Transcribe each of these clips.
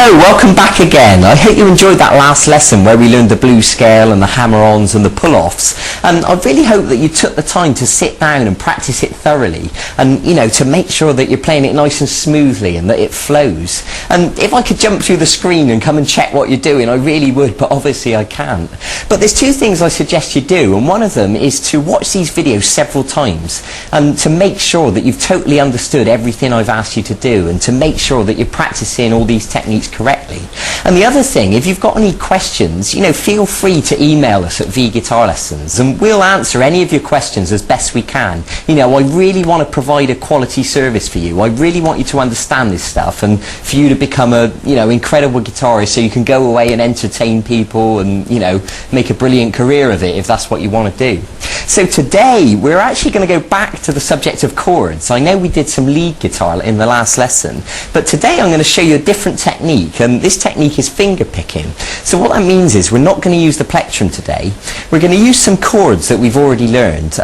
Hello, welcome back again. I hope you enjoyed that last lesson where we learned the blues scale and the hammer-ons and the pull-offs. And I really hope that you took the time to sit down and practice it thoroughly and, you know, to make sure that you're playing it nice and smoothly and that it flows. And if I could jump through the screen and come and check what you're doing, I really would, but obviously I can't. But there's two things I suggest you do, and one of them is to watch these videos several times and to make sure that you've totally understood everything I've asked you to do and to make sure that you're practicing all these techniques correctly. And the other thing, if you've got any questions, you know, feel free to email us at V-Guitar Lessons and we'll answer any of your questions as best we can. You know, I really want to provide a quality service for you. I really want you to understand this stuff and for you to become a, you know, incredible guitarist so you can go away and entertain people and, you know, make a brilliant career of it if that's what you want to do. So today we're actually going to go back to the subject of chords. I know we did some lead guitar in the last lesson, but today I'm going to show you a different technique, and this technique is finger picking. So what that means is we're not going to use the plectrum today. We're going to use some chords that we've already learned.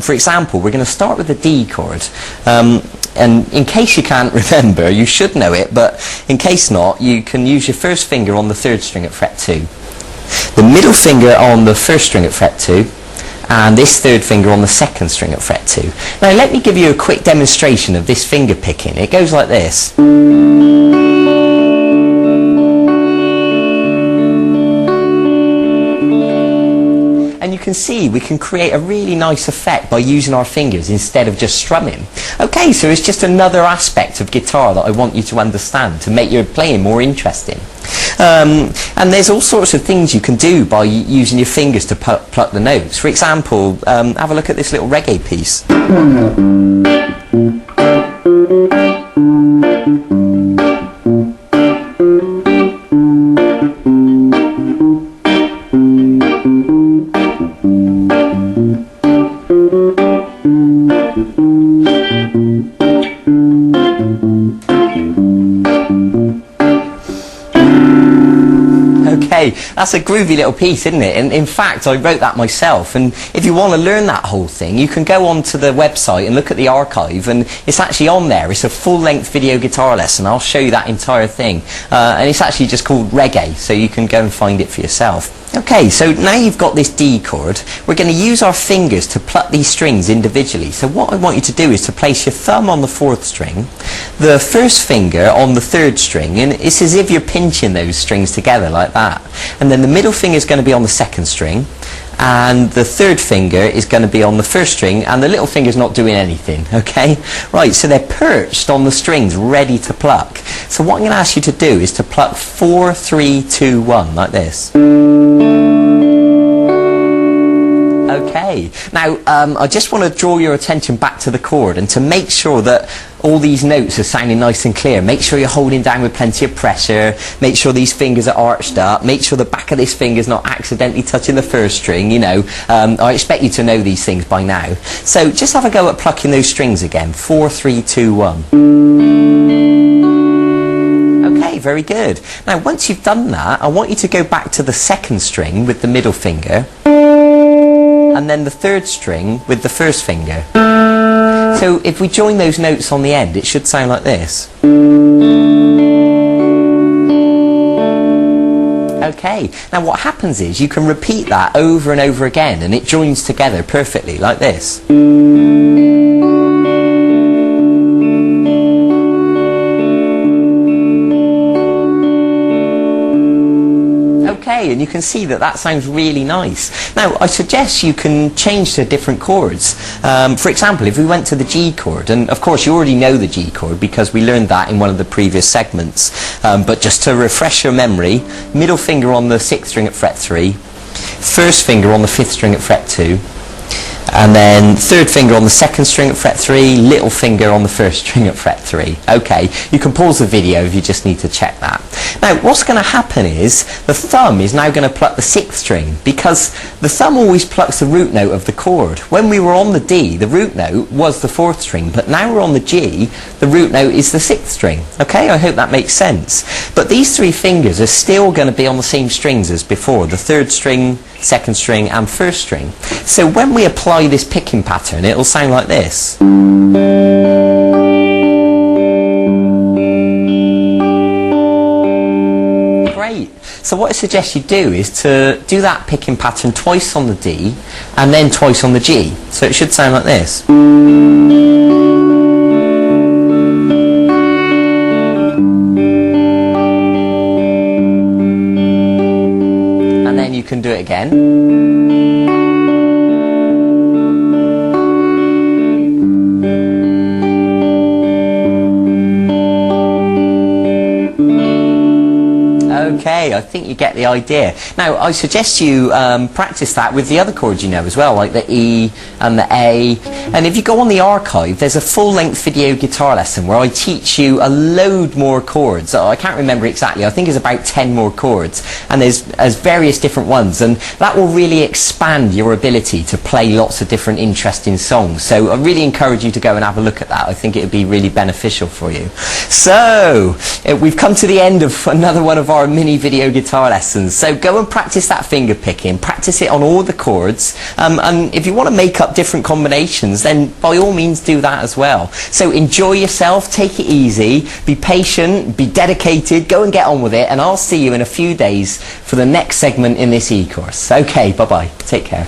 For example, we're going to start with the D chord. And in case you can't remember, you should know it, but in case not, you can use your first finger on the 3rd string at fret 2, the middle finger on the 1st string at fret 2, and this 3rd finger on the 2nd string at fret 2. Now let me give you a quick demonstration of this finger picking. It goes like this. And you can see we can create a really nice effect by using our fingers instead of just strumming. Okay, so it's just another aspect of guitar that I want you to understand to make your playing more interesting. And there's all sorts of things you can do by using your fingers to pluck the notes. For example, have a look at this little reggae piece. Okay, that's a groovy little piece, isn't it? And in fact, I wrote that myself. And if you want to learn that whole thing, you can go onto the website and look at the archive, and it's actually on there. It's a full-length video guitar lesson. I'll show you that entire thing. And it's actually just called Reggae, so you can go and find it for yourself. Okay, so now you've got this D chord, we're going to use our fingers to pluck these strings individually. So what I want you to do is to place your thumb on the 4th string, the 1st finger on the 3rd string, and it's as if you're pinching those strings together like that. And then the middle finger is going to be on the 2nd string, and the 3rd finger is going to be on the 1st string, and the little finger's not doing anything, okay? Right, so they're perched on the strings, ready to pluck. So what I'm going to ask you to do is to pluck 4, 3, 2, 1, like this. Okay, now I just want to draw your attention back to the chord, and to make sure that all these notes are sounding nice and clear, make sure you're holding down with plenty of pressure, make sure these fingers are arched up, make sure the back of this finger's not accidentally touching the 1st string, you know. I expect you to know these things by now. So just have a go at plucking those strings again. 4, 3, 2, 1. Okay, very good. Now once you've done that, I want you to go back to the 2nd string with the middle finger, and then the 3rd string with the 1st finger. So if we join those notes on the end, it should sound like this. Okay, now what happens is you can repeat that over and over again and it joins together perfectly like this. Okay, and you can see that that sounds really nice. Now, I suggest you can change to different chords. For example, if we went to the G chord, and of course you already know the G chord because we learned that in one of the previous segments, but just to refresh your memory, middle finger on the 6th string at fret 3, 1st finger on the 5th string at fret 2, and then 3rd finger on the 2nd string at fret 3, little finger on the 1st string at fret 3. Okay, you can pause the video if you just need to check that. Now what's going to happen is the thumb is now going to pluck the 6th string, because the thumb always plucks the root note of the chord. When we were on the D, the root note was the 4th string, but now we're on the G, the root note is the 6th string. Okay, I hope that makes sense. But these 3 fingers are still going to be on the same strings as before, the 3rd string, 2nd string and 1st string. So when we apply this picking pattern, it'll sound like this. So what I suggest you do is to do that picking pattern twice on the D and then twice on the G. So it should sound like this. And then you can do it again. Okay, I think you get the idea. Now, I suggest you practice that with the other chords you know as well, like the E and the A. And if you go on the archive, there's a full-length video guitar lesson where I teach you a load more chords. I can't remember exactly, I think it's about 10 more chords. And there's various different ones, and that will really expand your ability to play lots of different interesting songs. So I really encourage you to go and have a look at that. I think it would be really beneficial for you. So, we've come to the end of another one of our mini video guitar lessons. So go and practice that finger picking, practice it on all the chords, and if you want to make up different combinations, then by all means do that as well. So enjoy yourself, take it easy, be patient, be dedicated, go and get on with it, and I'll see you in a few days for the next segment in this e-course. Okay, bye bye, take care.